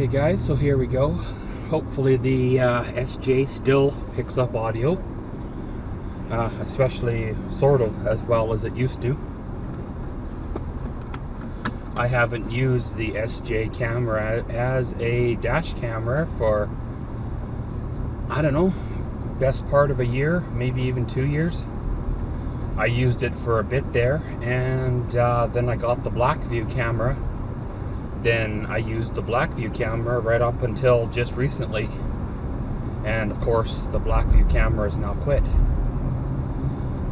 Okay guys, so here we go. Hopefully the SJ still picks up audio, especially sort of as well as it used to. I haven't used the SJ camera as a dash camera for, I don't know, best part of a year, maybe even 2 years. I used it for a bit there, and then I got the Blackview camera. Then I used the Blackview camera right up until just recently, and of course the Blackview camera is now quit.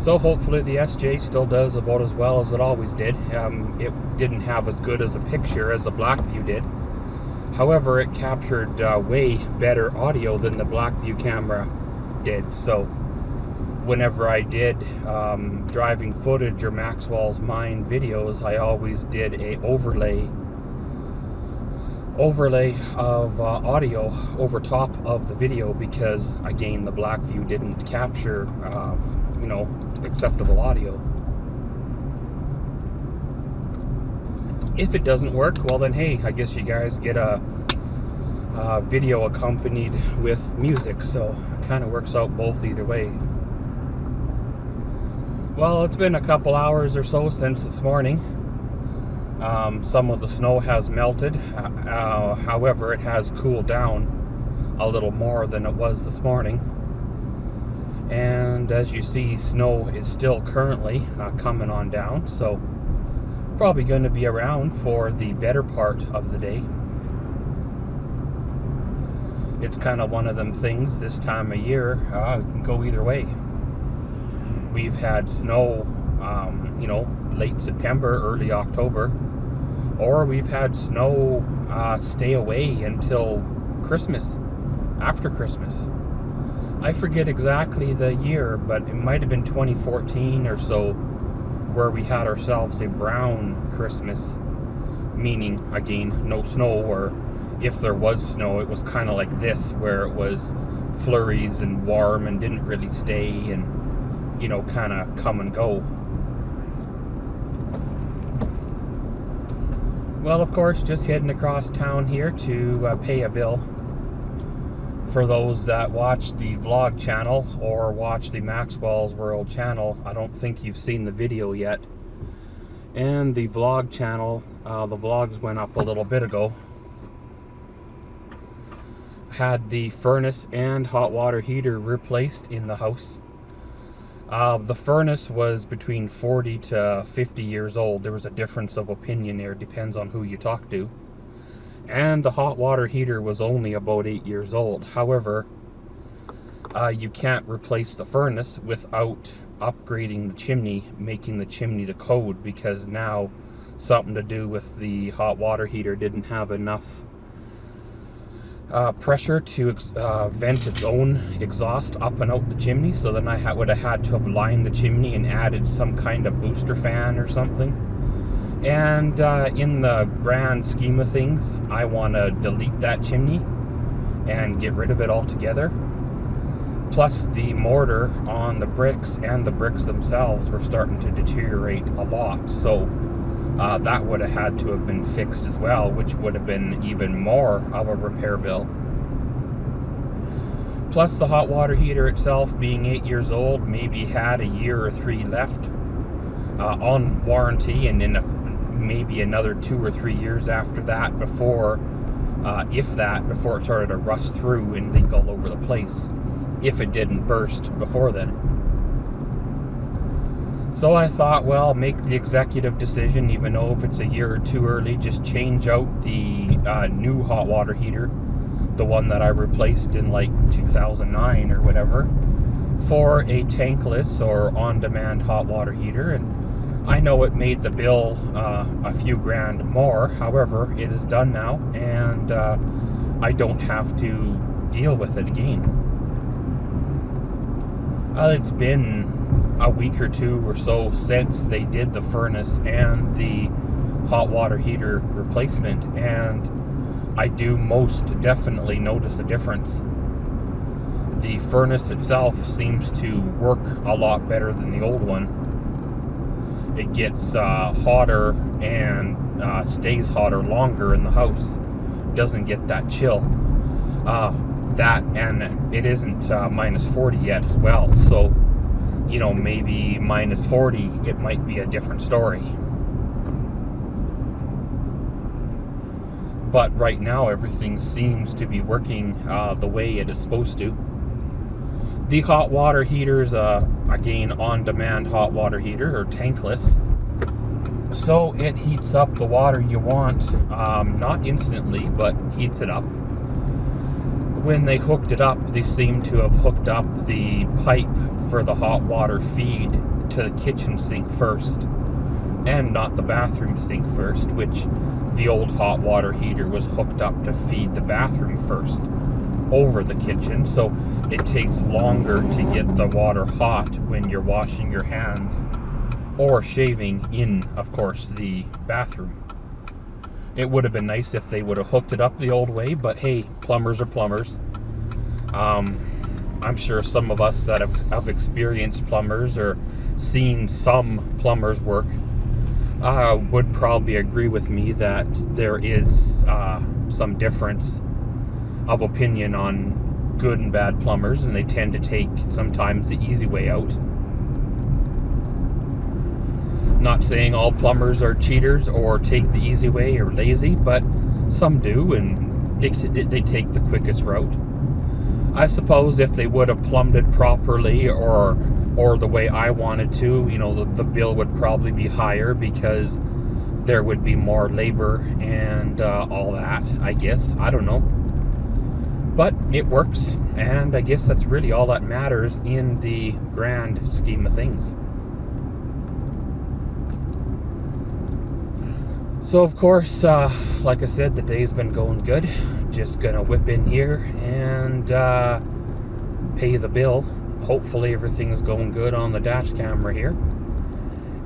So hopefully the SJ still does about as well as it always did. It didn't have as good as a picture as the Blackview did. However, it captured way better audio than the Blackview camera did. So whenever I did driving footage or Maxwell's Mind videos, I always did a overlay of audio over top of the video, because again the Blackview didn't capture acceptable audio. If it doesn't work, well then hey, I guess you guys get a video accompanied with music, so it kind of works out both either way. Well, it's been a couple hours or so since this morning. Some of the snow has melted, however it has cooled down a little more than it was this morning. And as you see, snow is still currently coming on down, so probably going to be around for the better part of the day. It's kind of one of them things this time of year, it can go either way. We've had snow, late September, early October, or we've had snow stay away until Christmas, after Christmas. I forget exactly the year, but it might have been 2014 or so, where we had ourselves a brown Christmas, meaning, again, no snow, or if there was snow, it was kind of like this, where it was flurries and warm and didn't really stay, and kind of come and go. Well, of course, just heading across town here to pay a bill. For those that watch the vlog channel or watch the Maxwell's World channel, I don't think you've seen the video yet. And the vlog channel, the vlogs went up a little bit ago. Had the furnace and hot water heater replaced in the house. The furnace was between 40 to 50 years old. There was a difference of opinion there, depends on who you talk to. And the hot water heater was only about 8 years old. However, you can't replace the furnace without upgrading the chimney, making the chimney to code, because now something to do with the hot water heater didn't have enough pressure to vent its own exhaust up and out the chimney. So then I would have had to have lined the chimney and added some kind of booster fan or something. And in the grand scheme of things, I want to delete that chimney and get rid of it altogether. Plus the mortar on the bricks and the bricks themselves were starting to deteriorate a lot. So that would have had to have been fixed as well, which would have been even more of a repair bill. Plus the hot water heater itself, being 8 years old, maybe had a year or 3 left on warranty, and in maybe another 2 or 3 years after that before, before it started to rust through and leak all over the place, if it didn't burst before then. So I thought, well, make the executive decision, even though if it's a year or 2 early, just change out the new hot water heater, the one that I replaced in like 2009 or whatever, for a tankless or on-demand hot water heater. And I know it made the bill a few grand more. However, it is done now, and I don't have to deal with it again. It's been a week or 2 or so since they did the furnace and the hot water heater replacement, and I do most definitely notice a difference. The furnace itself seems to work a lot better than the old one. It gets hotter and stays hotter longer in the house, doesn't get that chill. That, and it isn't minus 40 yet as well, so you know, maybe minus 40 it might be a different story. But right now everything seems to be working the way it is supposed to. The hot water heater is again on-demand hot water heater, or tankless, so it heats up the water you want, not instantly, but heats it up. When they hooked it up, they seem to have hooked up the pipe for the hot water feed to the kitchen sink first, and not the bathroom sink first, which the old hot water heater was hooked up to feed the bathroom first over the kitchen. So it takes longer to get the water hot when you're washing your hands or shaving in, of course, the bathroom. It would have been nice if they would have hooked it up the old way, but hey, plumbers are plumbers. I'm sure some of us that have experienced plumbers or seen some plumbers work would probably agree with me that there is some difference of opinion on good and bad plumbers, and they tend to take sometimes the easy way out. Not saying all plumbers are cheaters or take the easy way or lazy, but some do, and they take the quickest route. I suppose if they would have plumbed it properly or the way I wanted to, you know, the bill would probably be higher because there would be more labor and all that, I guess. I don't know. But it works, and I guess that's really all that matters in the grand scheme of things. So of course, like I said, the day's been going good. Just gonna whip in here and pay the bill. Hopefully everything's going good on the dash camera here.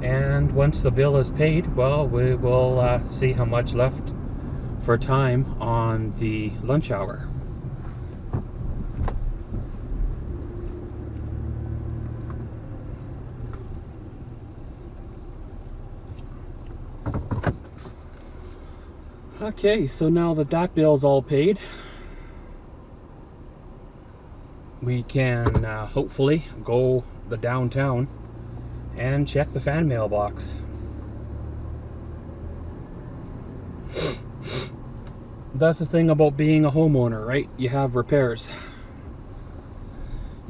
And once the bill is paid, well, we will see how much left for time on the lunch hour. Okay, so now that that bill's all paid, we can hopefully go the downtown and check the fan mailbox. That's the thing about being a homeowner, right? You have repairs.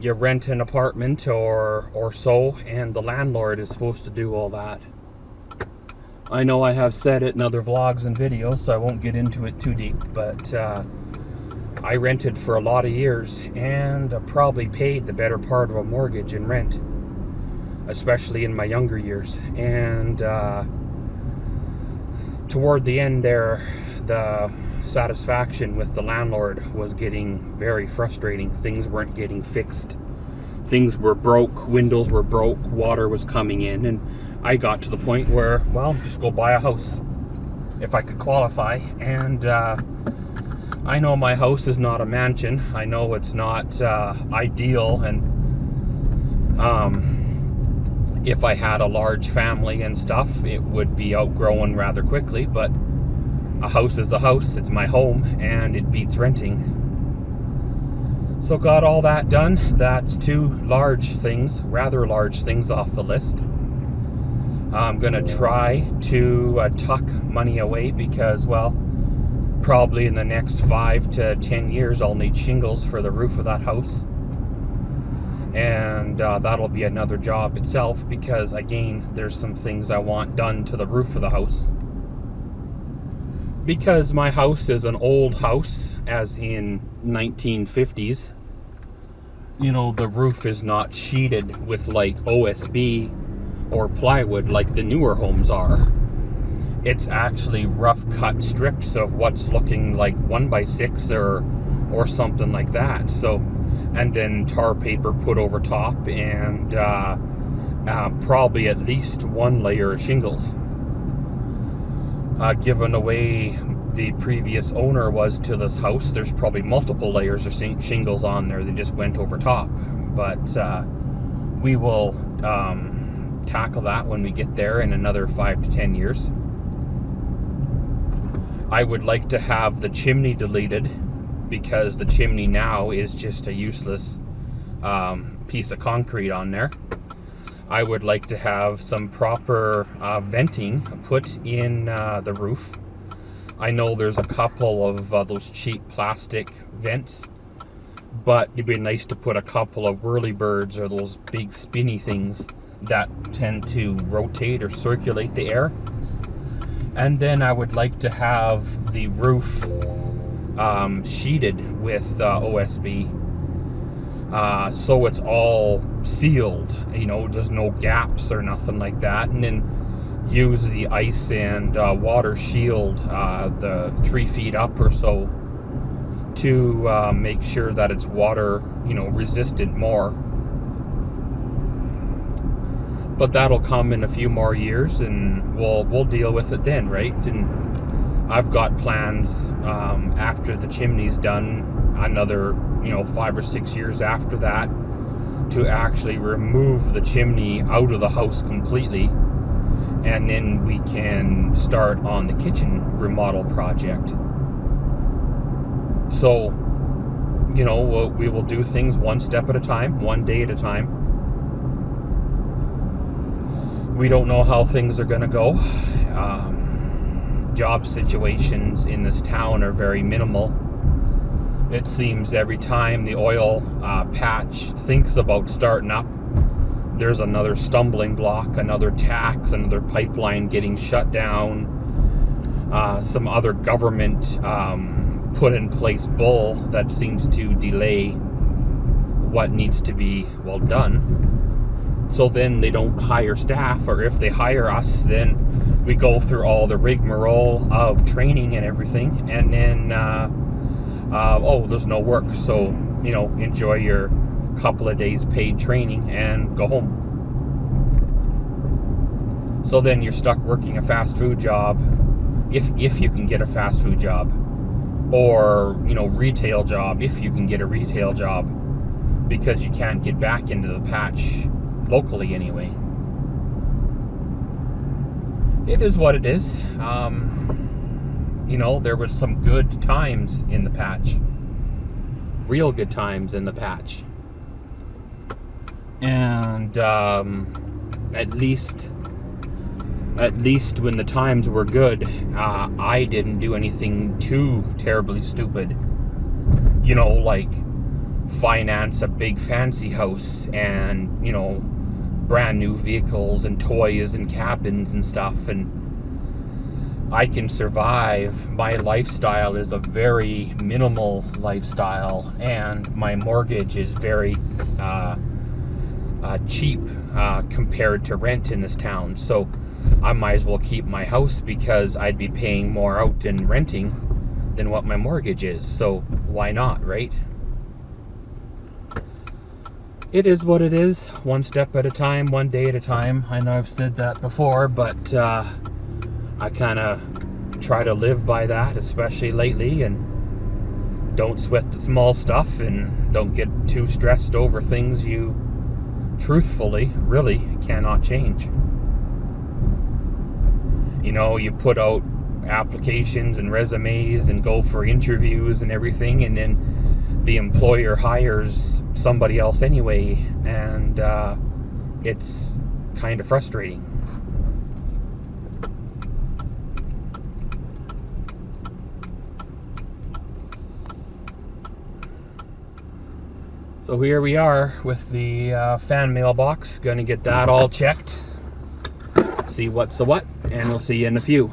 You rent an apartment or so, and the landlord is supposed to do all that. I know I have said it in other vlogs and videos, so I won't get into it too deep, but I rented for a lot of years and probably paid the better part of a mortgage in rent, especially in my younger years. And toward the end there, the satisfaction with the landlord was getting very frustrating. Things weren't getting fixed. Things were broke, windows were broke, water was coming in, and I got to the point where, well, just go buy a house if I could qualify. And I know my house is not a mansion. I know it's not ideal, and if I had a large family and stuff, it would be outgrown rather quickly, but a house is the house. It's my home, and it beats renting. So got all that done. That's two large things, rather large things off the list. I'm gonna try to tuck money away because, well, probably in the next 5 to 10 years I'll need shingles for the roof of that house, and that'll be another job itself, because again, there's some things I want done to the roof of the house, because my house is an old house, as in 1950s. You know, the roof is not sheeted with like OSB or plywood like the newer homes are. It's actually rough cut strips of what's looking like 1x6 or something like that. So, and then tar paper put over top, and probably at least one layer of shingles. Given away the previous owner was to this house, there's probably multiple layers of shingles on there. They just went over top. But we will tackle that when we get there in another 5 to 10 years. I would like to have the chimney deleted, because the chimney now is just a useless piece of concrete on there. I would like to have some proper venting put in the roof. I know there's a couple of those cheap plastic vents, but it'd be nice to put a couple of whirlybirds, or those big spinny things that tend to rotate or circulate the air. And then I would like to have the roof sheeted with OSB, so it's all sealed, you know, there's no gaps or nothing like that. And then use the ice and water shield the 3 feet up or so to make sure that it's water, you know, resistant more. But that'll come in a few more years, and we'll deal with it then, right? And I've got plans after the chimney's done, another, you know, 5 or 6 years after that, to actually remove the chimney out of the house completely, and then we can start on the kitchen remodel project. So, you know, we will do things one step at a time, one day at a time. We don't know how things are going to go. Job situations in this town are very minimal. It seems every time the oil patch thinks about starting up, there's another stumbling block, another tax, another pipeline getting shut down, some other government put in place bull that seems to delay what needs to be, well, done. So then they don't hire staff, or if they hire us, then we go through all the rigmarole of training and everything, and then oh, there's no work, so, you know, enjoy your couple of days paid training and go home. So then you're stuck working a fast food job, if you can get a fast food job, or, you know, retail job, if you can get a retail job, because you can't get back into the patch locally anyway. It is what it is. You know, there was some good times in the patch, real good times in the patch, and at least when the times were good, I didn't do anything too terribly stupid, you know, like finance a big fancy house and, you know, brand new vehicles and toys and cabins and stuff. And I can survive. My lifestyle is a very minimal lifestyle, and my mortgage is very cheap compared to rent in this town. So I might as well keep my house, because I'd be paying more out in renting than what my mortgage is. So why not, right? It is what it is, one step at a time, one day at a time. I know I've said that before, but I kind of try to live by that, especially lately, and don't sweat the small stuff, and don't get too stressed over things you truthfully really cannot change. You know, you put out applications and resumes and go for interviews and everything, and then the employer hires somebody else anyway, and it's kind of frustrating. So here we are with the fan mailbox. Gonna get that all checked, see what's the what, and we'll see you in a few.